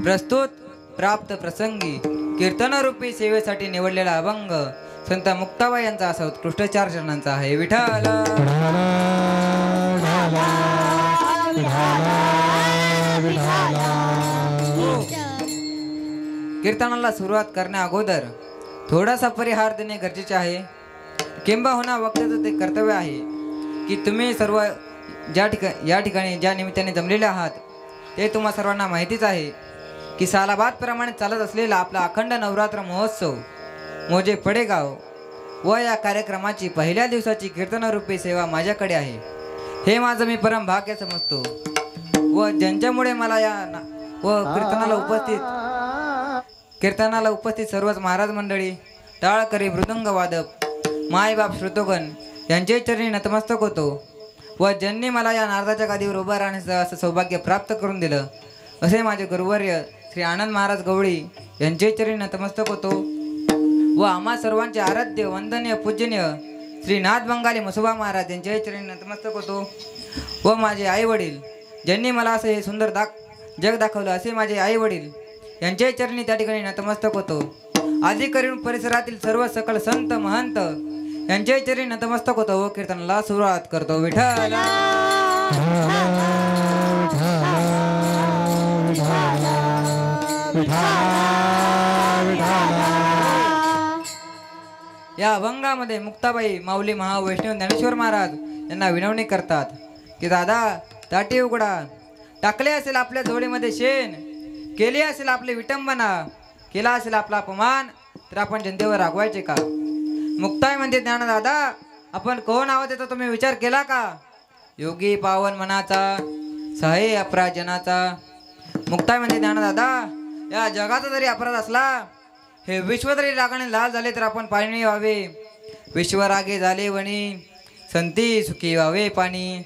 प्रस्तुत प्राप्त प्रसंगी कीर्तनरूपी सेवेसाठी निवडलेला अभंग संत मुक्ताबाई यांचा असा उत्कृष्ट 4 चरणांचा आहे. विठ्ठल कीर्तनाला सुरुवात करण्या अगोदर थोडासा परिहार देणे गरजेचे आहे. किंबहुना वक्त्याचं ते कर्तव्य आहे की तुम्ही सर्व या ठिकाणी ज्या निमित्ताने जमलेले आहात ते तुम्हा सर्वांना माहितीच आहे की सालाबादप्रमाणे चालत असलेला आपला अखंड नवरात्र महोत्सव मोजे पडेगाव व या कार्यक्रमाची पहिल्या दिवसाची कीर्तनरूपी सेवा माझ्याकडे आहे. हे माझं मी परम भाग्य समजतो व ज्यांच्यामुळे मला या कीर्तनाला उपस्थित सर्वच महाराज मंडळी, टाळकरी, मृदंग वादक, मायबाप, श्रोतोगण यांचे चरणी नतमस्तक होतो व ज्यांनी मला या नारदाच्या गादीवर उभा राहण्याचं असं सौभाग्य प्राप्त करून दिलं असे माझे गुरुवर्य श्री आनंद महाराज गवळी यांचे चरणी नतमस्तक होतो व आम्हा सर्वांचे आराध्य वंदनीय पूजनीय श्री नाथ बंगाली मसोबा महाराज यांचे चरणी नतमस्तक होतो व माझे आई वडील ज्यांनी मला असं हे सुंदर जग दाखवलं असे माझे आई वडील यांचे चरणी त्या ठिकाणी नतमस्तक होतो. आदी करून परिसरातील सर्व सकल संत महंत यांचे चरणी नतमस्तक होतो व कीर्तनाला सुरुवात करतो. विठ्ठल या अभंगामध्ये मुक्ताबाई माऊली महावैष्णव ज्ञानेश्वर महाराज यांना विनवणी करतात की दादा ताटी उघडा, टाकले असेल आपल्या झोळीमध्ये शेण, केली असेल आपली विटंबना, केला असेल आपला अपमान, तर आपण जनतेवर रागवायचे का? मुक्ताई म्हणते ज्ञानदादा आपण कोण आहोत याचा तुम्ही विचार केला का? योगी पावन मनाचा, सहाय्य अपराजनाचा. मुक्ताई म्हणते ज्ञानदादा या जगाचा जरी अपराध असला, हे विश्व जरी रागाने लाल झाले तर आपण पाणी व्हावे. विश्वरागे झाले वणी, संती सुखी व्हावे पाणी.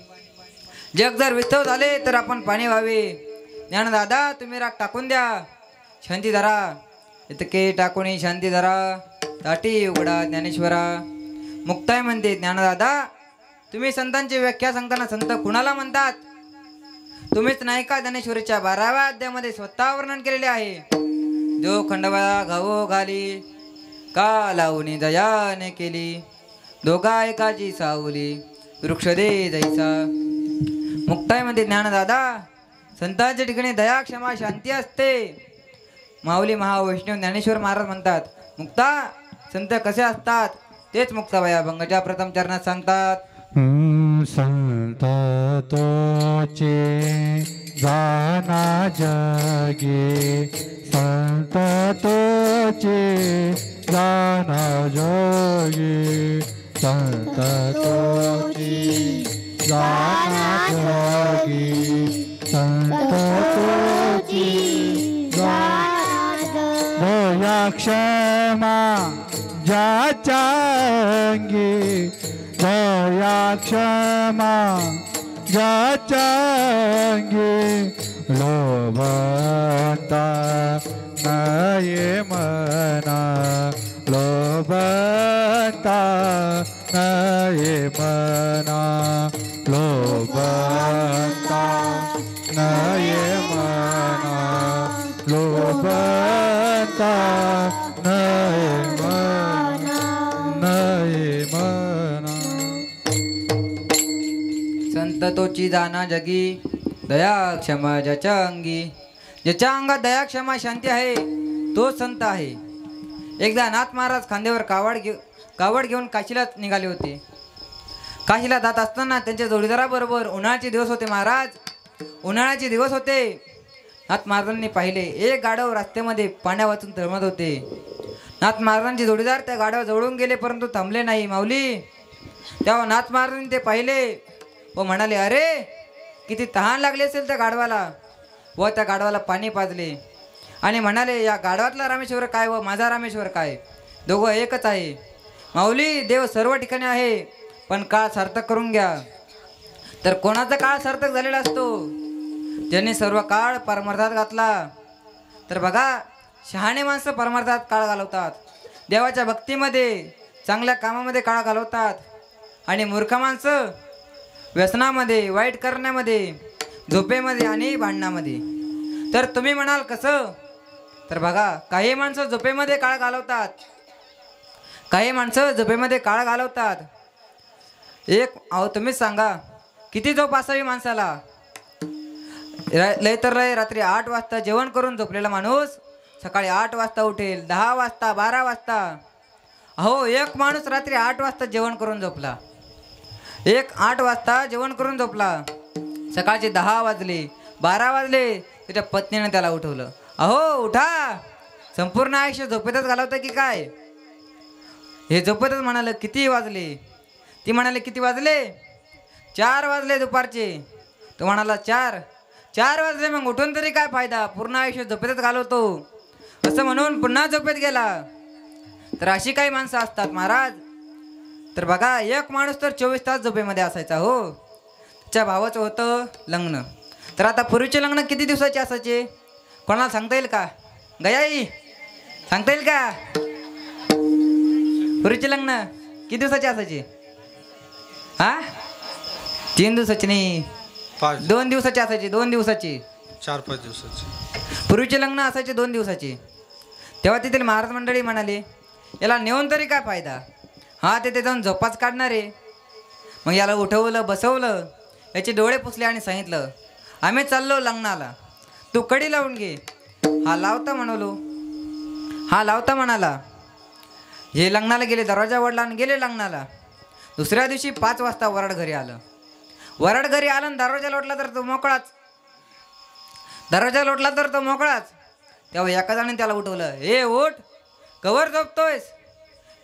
जग जर विस्तव झाले तर आपण पाणी व्हावे. ज्ञानदादा तुम्ही राग टाकून द्या, शांती धरा, इतके टाकून शांती धरा, ताटी उघडा ज्ञानेश्वरा. मुक्ताई म्हणते ज्ञानदादा तुम्ही संतांची व्याख्या सांगताना संत कुणाला म्हणतात? तुम्हीच नाही का ज्ञानेश्वरीच्या 12व्या अध्यायामध्ये स्वतः वर्णन केलेले आहे. जो खंडवा घावो घाली, का लावणी दयाने केली, दोघा एकाची सावली, वृक्ष दे जैसा. मुक्ताई म्हणते ज्ञानदादा संतांच्या ठिकाणी दया, क्षमा, शांती असते. माऊली महावैष्णव ज्ञानेश्वर महाराज म्हणतात मुक्ता संत कसे असतात तेच मुक्ताबाई अभंगाच्या प्रथम चरणात सांगतात. संत तोचे जाना जगे, संत तोचे जाना जगे, संत तोचे जाना जगे, संत तोचे दया क्षमा ज्याच्या अंगी, दया क्षमा ज्याच्या अंगी, लोभता नये मना, लोभता नये मना, लोभता नये मना, लोभता नये मना, नये मना. संत तोची जाना जगी, दया क्षमा ज्याच्या अंगी. ज्याच्या अंगात दया, क्षमा, शांती आहे तो संत आहे. एकदा नाथ महाराज खांद्यावर कावड घेऊन काशीला निघाले होते. काशीला जात असताना त्यांच्या जोडीदाराबरोबर उन्हाळ्याचे दिवस होते. उन्हाळ्याचे दिवस होते. नाथ महाराजांनी पाहिले एक गाढव रस्त्यामध्ये पाण्या वाचून तळमत होते. नाथ महाराजांचे जोडीदार त्या गाढवावर जवळून गेले परंतु थांबले नाही. माऊली तेव्हा नाथ महाराजांनी ते पाहिले व म्हणाले अरे किती तहान लागली असेल त्या गाढवाला. व त्या गाढवाला पाणी पाजले आणि म्हणाले या गाढवातला रामेश्वर काय व माझा रामेश्वर काय, दोघं एकच आहे. माऊली देव सर्व ठिकाणी आहे पण काळ सार्थक करून घ्या. तर कोणाचा काळ सार्थक झालेला असतो? ज्यांनी सर्व काळ परमार्थात घातला. तर बघा शहाणे माणसं परमार्थात काळ घालवतात, देवाच्या भक्तीमध्ये चांगल्या कामामध्ये काळ घालवतात आणि मूर्ख माणसं व्यसनामध्ये, वाईट करण्यामध्ये, झोपेमध्ये आणि भांडणामध्ये. तर तुम्ही म्हणाल कसं? तर बघा, काही माणसं झोपेमध्ये काळ घालवतात, काही माणसं झोपेमध्ये काळ घालवतात. अहो तुम्हीच सांगा, किती झोप असावी माणसाला? लय तर लय रात्री 8 वाजता जेवण करून झोपलेला माणूस सकाळी 8 वाजता उठेल, 10 वाजता, 12 वाजता. अहो एक माणूस रात्री 8 वाजता जेवण करून झोपला, 8 वाजता जेवण करून झोपला, सकाळचे 10 वाजले, 12 वाजले, त्याच्या पत्नीने त्याला उठवलं. अहो उठा, संपूर्ण आयुष्य झोपेतच घालवतं की काय? हे झोपेतच म्हणाले किती वाजले? ती म्हणाले किती वाजले? 4 वाजले दुपारचे. तो म्हणाला 4 वाजले, मग उठून तरी काय फायदा, पूर्ण आयुष्य झोपेतच घालवतो, असं म्हणून पुन्हा झोपेत गेला. तर अशी काही माणसं असतात महाराज. तर बघा, एक माणूस तर 24 तास झोपेमध्ये असायचा. हो, त्याच्या भावाचं होतं लग्न. तर आता पूर्वीचे लग्न किती दिवसाचे असायचे कोणाला सांगता येईल का? गयाई सांगता येईल का? पूर्वीचे लग्न किती दिवसाचे असायचे? 3 दिवसाचे नाही, 2 दिवसाचे असायचे. 2 दिवसाचे, 4-5 दिवसाचे पूर्वीचे लग्न असायचे 2 दिवसाचे. तेव्हा तिथील महाराज मंडळी म्हणाले, याला नेऊन तरी काय फायदा, हा तिथे जाऊन झोपाच काढणारे. मग याला उठवलं, बसवलं, याचे डोळे पुसले आणि सांगितलं, आम्ही चाललो लग्नाला, तू कडी लावून घे. हा लावता म्हणाला. हे लग्नाला गेले, दरवाजा वडला आणि गेले लग्नाला. दुसऱ्या दिवशी 5 वाजता वराड घरी आलं. वराड घरी आलं आणि दरवाजा लोटला तर तो मोकळाच. तेव्हा एका जणाने त्याला उठवलं, हे उठ, कवर झोपतोयस?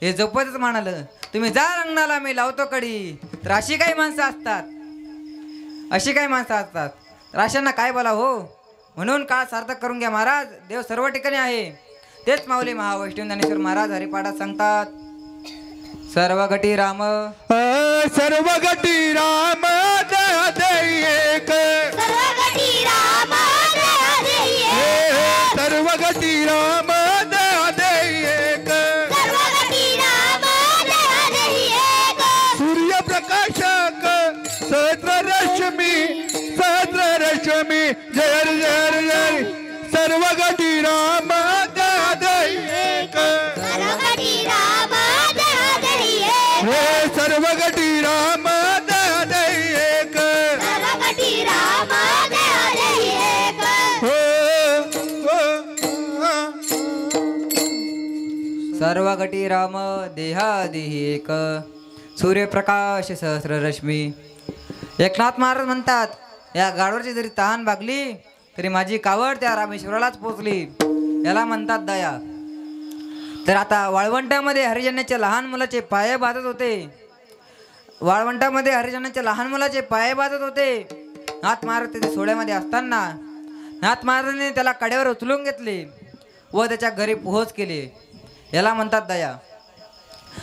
हे झोपतच म्हणालं, तुम्ही जा लग्नाला, मी लावतो कडी. तर अशी काही माणसं असतात, तर अशांना काय बोला हो. म्हणून काळ सार्थक करून घ्या महाराज, देव सर्व ठिकाणी आहे. तेच माऊली महावैष्णव ज्ञानेश्वर महाराज हरिपाठात सांगतात, सर्व गटी राम, सर्व गटी राम दया एक, सर्व गती राम दया देई एक, सर्व गटी राम दया एक, सर्व गती राम दया देई एक, सूर्यप्रकाशक सहस्र रश्मी जय जय, सर्व गटी राम दया एक, सर्व गती राम दया देई एक, हे सर्व गटी राम दया एक, सर्व गती राम दया देई एक, सर्व गटी राम देहादेही एक, सूर्यप्रकाश सहस्र रश्मी. एकनाथ महाराज म्हणतात, या गाडवरची जरी तहान भागली तरी माझी कावड त्या रामेश्वरालाच पोचली. याला म्हणतात दया. तर आता वाळवंटामध्ये हरिजनाच्या लहान मुलाचे पाय बाजत होते. नाथ महाराज तिथे सोड्यामध्ये असताना नाथ महाराजांनी त्याला कड्यावर उचलून घेतले व त्याच्या घरी पोहोच केले. याला म्हणतात दया.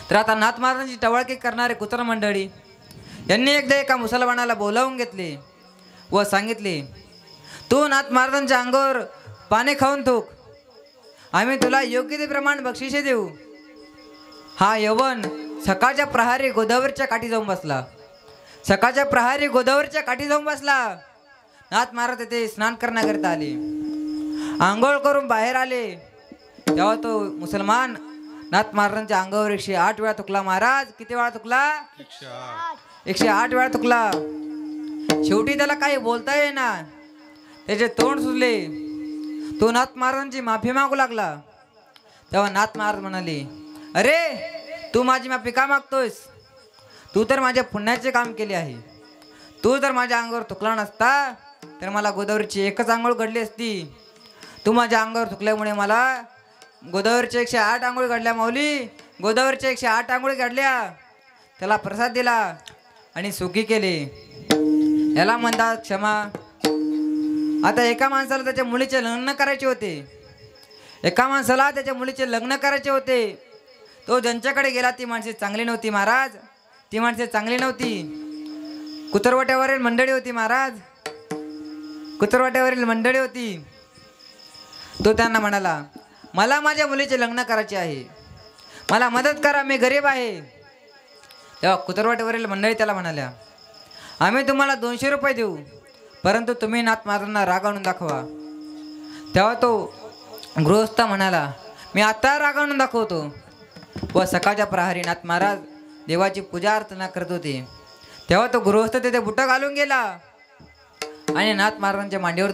तर आता नाथ महाराजांची टवळकी करणारे कुत्र मंडळी यांनी एकदा एका मुसलमानाला बोलावून घेतले व सांगितले, तू नाथ महाराजांच्या अंगावर पाने खाऊन थूक, आम्ही तुला योग्य ते प्रमाण बक्षिसे देऊ. हा यवन सकाळच्या प्रहारी गोदावरीच्या काठी जाऊन बसला. नाथ महाराज तेथे स्नान करण्याकरिता आले. आंघोळ करून बाहेर आले तेव्हा तो मुसलमान नाथ महाराजांच्या अंगावर 108 वेळा थुकला. महाराज किती वेळा थुकला? 108 वेळा थुकला. शेवटी त्याला काही बोलता येईना, त्याचे तोंड सुजले. तो नाथ महाराजांची माफी मागू लागला. तेव्हा नाथ महाराज म्हणाले, अरे तू माझी माफी का मागतोयस? तू तर माझ्या पुण्याचे काम केले आहे. तू जर माझ्या अंगावर थुकला नसता तर मला गोदावरीची एकच आंघोळ घडली असती. तू माझ्या अंगावर थुकल्यामुळे मला गोदावरीच्या 108 आंघोळी घडल्या. माऊली गोदावरीच्या 108 आंघोळी घडल्या. त्याला प्रसाद दिला आणि सुखी केले. याला म्हणतात क्षमा. आता एका माणसाला त्याच्या मुलीचे लग्न करायचे होते. तो ज्यांच्याकडे गेला ती माणसे चांगली नव्हती महाराज. ती माणसे चांगली नव्हती. कुतरवाट्यावरील मंडळी होती महाराज. कुतरवाट्यावरील मंडळी होती. तो त्यांना म्हणाला, मला माझ्या मुलीचे लग्न करायचे आहे, मला मदत करा, मी गरीब आहे. तेव्हा कुतरवाट्यावरील मंडळी त्याला म्हणाल्या, आम्ही तुम्हाला 200 रुपये देऊ, परंतु तुम्ही नाथ महाराजांना राग आणून दाखवा. तेव्हा तो गृहस्थ म्हणाला, मी आता रागावून दाखवतो. व सकाळच्या प्रहरी नाथ महाराज देवाची पूजा अर्चना करत होते. तेव्हा तो गृहस्थ तिथे बुटं घालून गेला आणि नाथ महाराजांच्या मांडीवर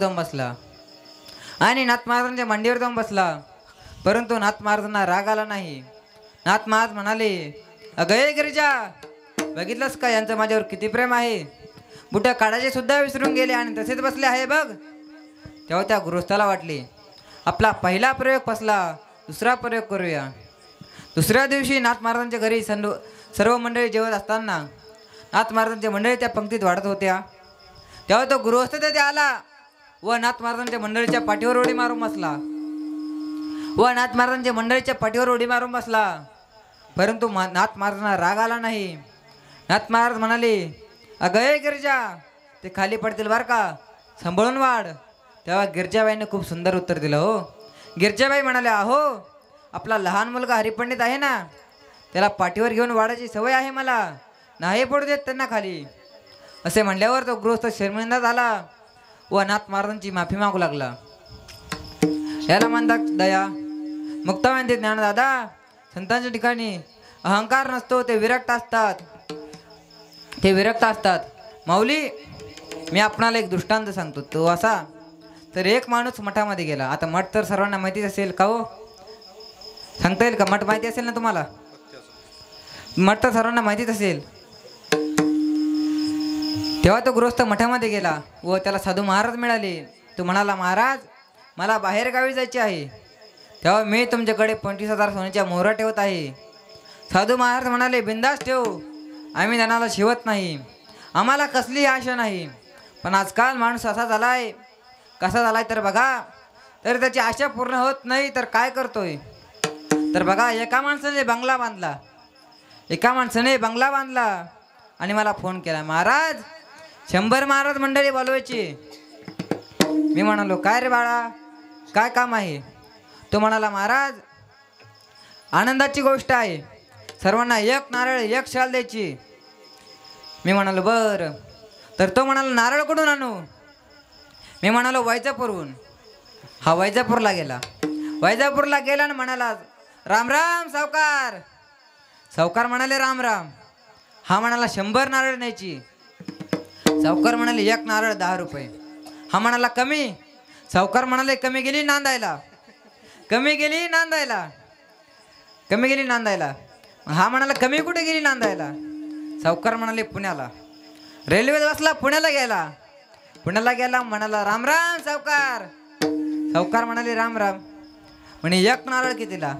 जाऊन बसला. परंतु नाथ महाराजांना राग आला नाही. नाथ महाराज म्हणाले, अगं गिरिजा, बघितलंस का यांचं माझ्यावर किती प्रेम आहे. बुटं काढायचे सुद्धा विसरून गेले आणि तसेच बसले आहे बघ. तेव्हा त्या गृहस्थाला वाटले, आपला पहिला प्रयोग फसला, दुसरा प्रयोग करूया. दुसऱ्या दिवशी नाथ महाराजांच्या घरी सर्व मंडळी जेवत असताना नाथ महाराजांच्या मंडळी त्या पंक्तीत वाढत होत्या. तेव्हा तो गृहस्थ तिथे आला व नाथ महाराजांच्या मंडळीच्या पाठीवर उडी मारून बसला. परंतु नाथ महाराजांना राग आला नाही. नाथ महाराज म्हणाले, अगं गिरिजा, ते खाली पडतील बरं का, सांभाळून वाढ. तेव्हा गिरजाबाईने खूप सुंदर उत्तर दिलं. हो, गिरजाबाई म्हणाल्या, अहो, आपला लहान मुलगा हरिपंडित आहे ना, त्याला पाठीवर घेऊन वाढायची सवय आहे, मला नाही पडू देत त्यांना खाली. असे म्हणल्यावर तो गृहस्थ शर्मिंदा झाला व नाथ महाराजांची माफी मागू लागला. याला म्हणतात दया. मुक्ताबाई ज्ञानदादा, संतांच्या ठिकाणी अहंकार नसतो, ते विरक्त असतात. माऊली, मी आपणाला एक दृष्टांत सांगतो. तो असा, तर एक माणूस मठामध्ये गेला. आता मठ तर सर्वांना माहितीच असेल का हो, सांगता येईल का? मठ माहिती असेल ना तुम्हाला? मठ तर सर्वांना माहितीच असेल. तेव्हा तो गृहस्थ मठामध्ये गेला व त्याला साधू महाराज मिळाले. तो म्हणाला, महाराज, मला बाहेर गावी जायचे आहे. तेव्हा मी तुमच्याकडे 25,000 सोन्याच्या मोहरा ठेवत आहे. साधू महाराज म्हणाले, बिंदास ठेव, आम्ही धनाला शिवत नाही, आम्हाला कसलीही आशा नाही. पण आजकाल माणूस कसा झालाय तर बघा, तर त्याची आशा पूर्ण होत नाही तर काय करतोय. तर बघा, एका माणसाने बंगला बांधला आणि मला फोन केला, महाराज 100 महाराज मंडळी बोलवायची. मी म्हणालो, काय रे बाळा, काय काम आहे? तो म्हणाला, महाराज, आनंदाची गोष्ट आहे, सर्वांना 1 नारळ 1 शाल द्यायची. मी म्हणालो, बरं. तर तो म्हणाला, नारळ कुठून आणू? मी म्हणालो, वैजापूरहून. हा वैजापूरला गेला आणि म्हणाला, राम राम सावकार. सावकार म्हणाले, राम राम. हा म्हणाला, 100 नारळ न्यायची. सावकार म्हणाले, 1 नारळ 10 रुपये. हा म्हणाला, कमी. सावकार म्हणाले, कमी गेली नांदायला. हा म्हणाला, कमी कुठे गेली नांदायला? सावकार म्हणाले, पुण्याला. रेल्वेत बसला, पुण्याला गेला. म्हणाला, राम राम सावकार. सावकार म्हणाले, राम राम. म्हणे, 1 नारळ कितीला?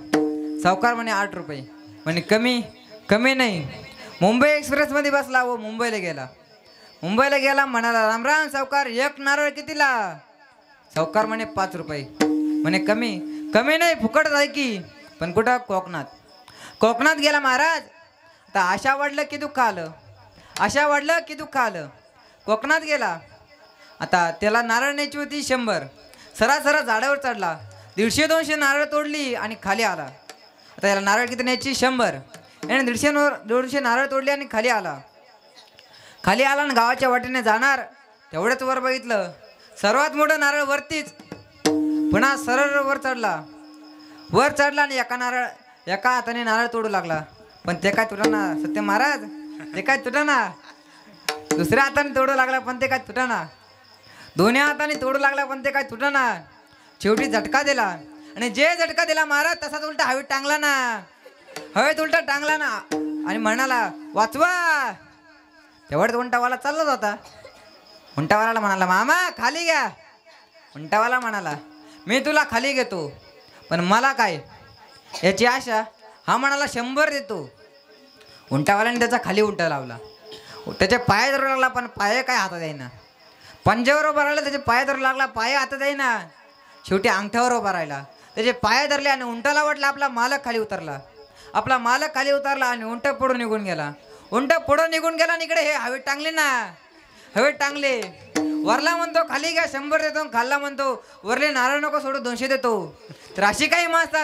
सावकार म्हणे, 8 रुपये. म्हणे, कमी नाही. मुंबई एक्सप्रेसमध्ये बसला व मुंबईला गेला. म्हणाला, राम राम सावकार, 1 नारळ कितीला? सावकार म्हणे, 5 रुपये. म्हणे, कमी नाही, फुकट आहे की. पण कुठं? कोकणात गेला महाराज. आता आशा वाढलं की दुःख आलं. कोकणात गेला. आता त्याला नारळ न्यायची होती 100. सरा झाडावर चढला, 150-200 नारळ तोडली आणि खाली आला. आता याला नारळ किती न्यायची? 100. याने 150 नारळ तोडली आणि खाली आला आणि गावाच्या वाटेने जाणार तेवढंच वर बघितलं, सर्वात मोठं नारळ वरतीच. पुन्हा सरळ वर चढला आणि एका हाताने नारळ तोडू लागला. पण ते काय तुटाना, सत्य महाराज, ते काय तुटाना. दुसऱ्या हाताने तोडू लागला पण ते काय तुटाना. दोन्ही हाताने तोडू लागला पण ते काय तुटाना. शेवटी झटका दिला आणि जे झटका दिला महाराज तसाच उलटा हवेत टांगला ना आणि म्हणाला, वाचवा. तेवढंच उंटावाला चाललाच होता. उंटावाला म्हणाला, मामा खाली घ्या. उंटावाला म्हणाला, मी तुला खाली घेतो, पण मला काय याची आशा. हा म्हणाला, 100 देतो. उंटावाल्याने त्याचा खाली उंटा लावला. त्याचे पाय धरू लागला पण पाय काय हातात येईना. पंजावर उभा राहिला, त्याचे पाय धरू लागला, पाय हातात येईना. शेवटी अंगठ्यावर उभा राहिला, त्याचे पाय धरले आणि उंटाला वाटलं आपला मालक खाली उतरला. आणि उंट पुढे निघून गेला. आणि इकडे हे हवेत टांगले. वरला म्हणतो खाली घ्या 100 देतो, खाल्ला म्हणतो वरले नारळ नको सोडू 200 देतो. तर अशी काही माणसं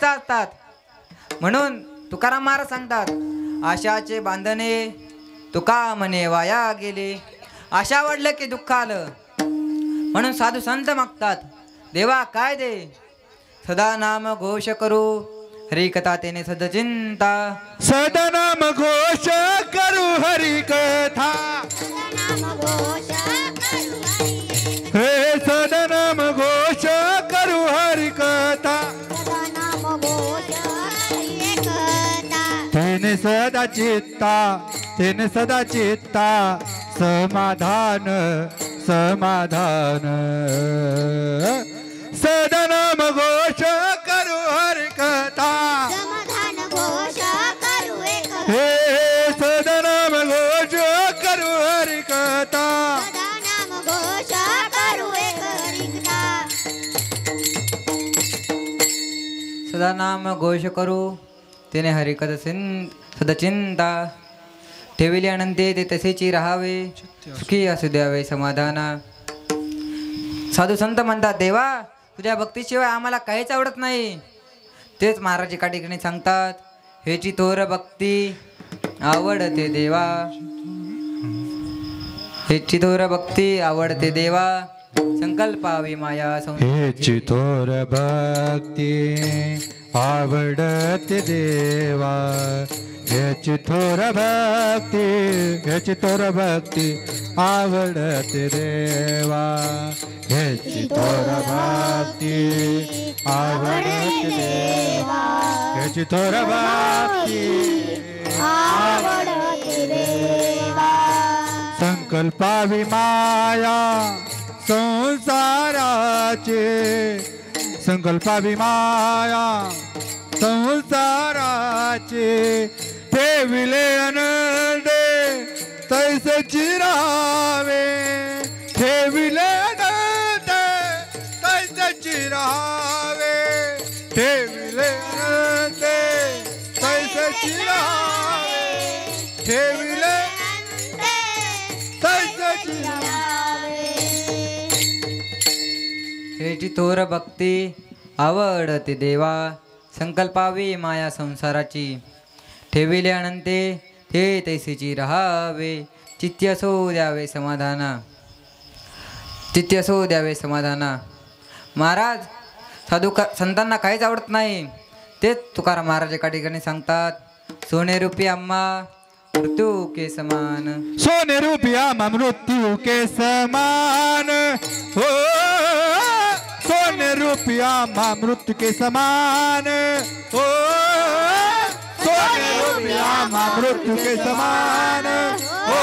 असतात. म्हणून तुकाराम महाराज सांगतात, आशाचे बांधणे तुका म्हणे वाया गेले. आशा वाढलं की दुःख आलं, म्हणून साधू संत मागतात, देवा काय दे? सदा नाम घोष करू हरिकथा तेने सदचिंता. सदनाम घोष करू हरी कथा. नाम घोष करू हरी. हे सदनाम घोष करू हरी कथा. नाम घोष हरी कथा. तेने सदा चित्ता, तेने सदा चित्ता समाधान समाधान. सदनाम घोष करू हरी कथा. समाधान घोष करू एक. हे सदनाम घोष करू हरी कथा. नाम घोष करू एक हरिकथा. सदा नाम घोष करू तेने हरिकथा सदचिंता. ठेविले अनंते ते तसेची राहावे, सुखी असू द्यावे समाधाना. साधू संत म्हणतात, देवा तुझ्या भक्तीशिवाय आम्हाला काहीच आवडत नाही. तेच महाराज एका ठिकाणी सांगतात, हेची थोर भक्ती आवडते देवा. हेची थोर भक्ती आवडते देवा, संकल्पावी माया हेची थोर भक्ती आवडते देवा. हेची थोर भक्ती, हेची थोर भक्ती आवडते देवा. हेची थोर भक्ती आवडते देवा. हेची थोर भक्ती आवडते देवा. संकल्पावी माया संसाराचे. संकल्पावी माया संसाराचे. ठेविले अनंते तैसे चिरावे. ठेविले अनंते तैसे चिरावे. ठेविले अनंते तैसे चिरावे. ठेविले तैसे चिरावे. हेची थोर भक्ती आवडते देवा, संकल्पावी माया संसाराची. ठेविले अनंते ते तैसेची राहावे, चित्ती असो द्यावे समाधाना. चित्ती असो द्यावे समाधाना. महाराज साधू संतांना काहीच आवडत नाही. तेच तुकाराम महाराज एका ठिकाणी सांगतात, सोने रूपी आम्हा मृत्यू के समान. सोने रूपी आम्हा मृत्यू के समान. हो सोने रूपी आम्हा मृत्यू के समान. हो सोने रूपी आम्हा मृत्यू के समान. हो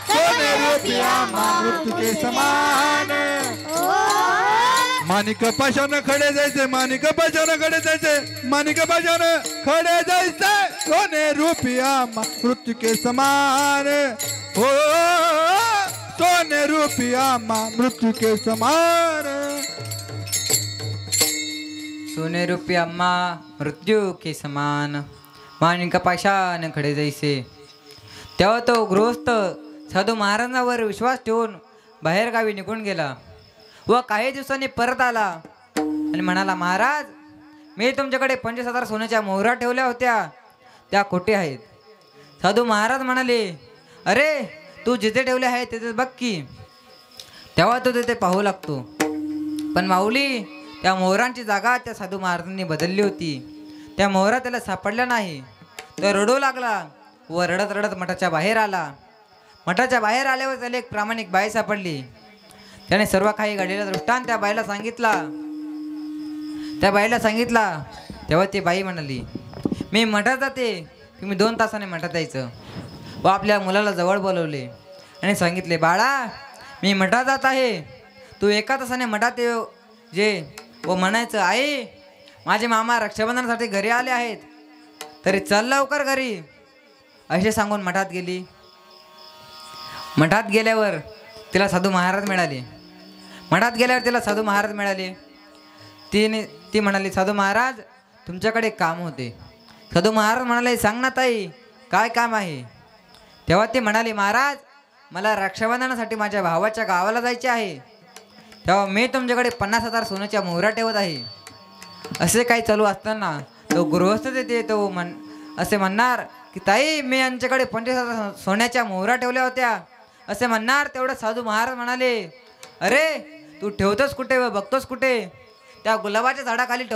सोने रूपी आम्हा मृत्यू के समान. माणिक पाषाण खडे जायचे, माणिक पाषाण खडे जायचे, माणिक पाषाण खडे जायचे. सोने रूपी आम्हा मृत्यू के समान. हो सोने रूपी आम्हा मृत्यू के समान. सोने रूपी आम्हा मृत्यू के समान. माणिक पाषाण खडे जैसे. तेव्हा तो गृहस्थ साधू महाराजांवर विश्वास ठेवून बाहेरगावी निघून गेला व काही दिवसांनी परत आला आणि म्हणाला, महाराज मी तुमच्याकडे 25,000 सोन्याच्या मोहरा ठेवल्या होत्या, त्या खोटे आहेत. साधू महाराज म्हणाले, अरे तू जिथे ठेवले आहे तिथे बघ की. तेव्हा तो तिथे पाहू लागतो, पण माऊली त्या मोहरांची जागा त्या साधू महाराजांनी बदलली होती. त्या मोहरा त्याला सापडल्या नाही. तो रडू लागला व रडत रडत मठाच्या बाहेर आला. मठाच्या बाहेर आल्यावर त्याला एक प्रामाणिक बाई सापडली. त्याने सर्व काही घडलेला दृष्टांत त्या बाईला सांगितला. त्या बाईला सांगितला तेव्हा ती बाई म्हणाली, मी मठात जाते, तुम्ही 2 तासाने मठात यायचं. व आपल्या मुलाला जवळ बोलवले आणि सांगितले, बाळा मी मठात जात आहे, तू 1 तासाने मठात ये जे. व म्हणायचं, आई माझे मामा रक्षाबंधनासाठी घरी आले आहेत, तरी चल लवकर घरी, असे सांगून मठात गेली. मठात गेल्यावर तिला साधू महाराज मिळाले. मठात गेल्यावर तिला साधू महाराज मिळाले. ती म्हणाली, साधू महाराज तुमच्याकडे काम होते. साधू महाराज म्हणाले, सांग ना ताई काय काम आहे. तेव्हा ती म्हणाली, महाराज मला रक्षाबंधनासाठी माझ्या भावाच्या गावाला जायचे आहे. तेव्हा मी तुमच्याकडे 50,000 सोन्याच्या मोहरा ठेवत आहे. असे काही चालू असताना तो गृहस्थ देते तो असे म्हणणार की ताई मी यांच्याकडे 25,000 सोन्याच्या मोहरा ठेवल्या होत्या असे म्हणणार. तेवढं साधू महाराज म्हणाले, अरे तू ठेवतोस कुठे व बघतोस कुठे? त्या गुलाबाच्या झाडाखाली ठेव.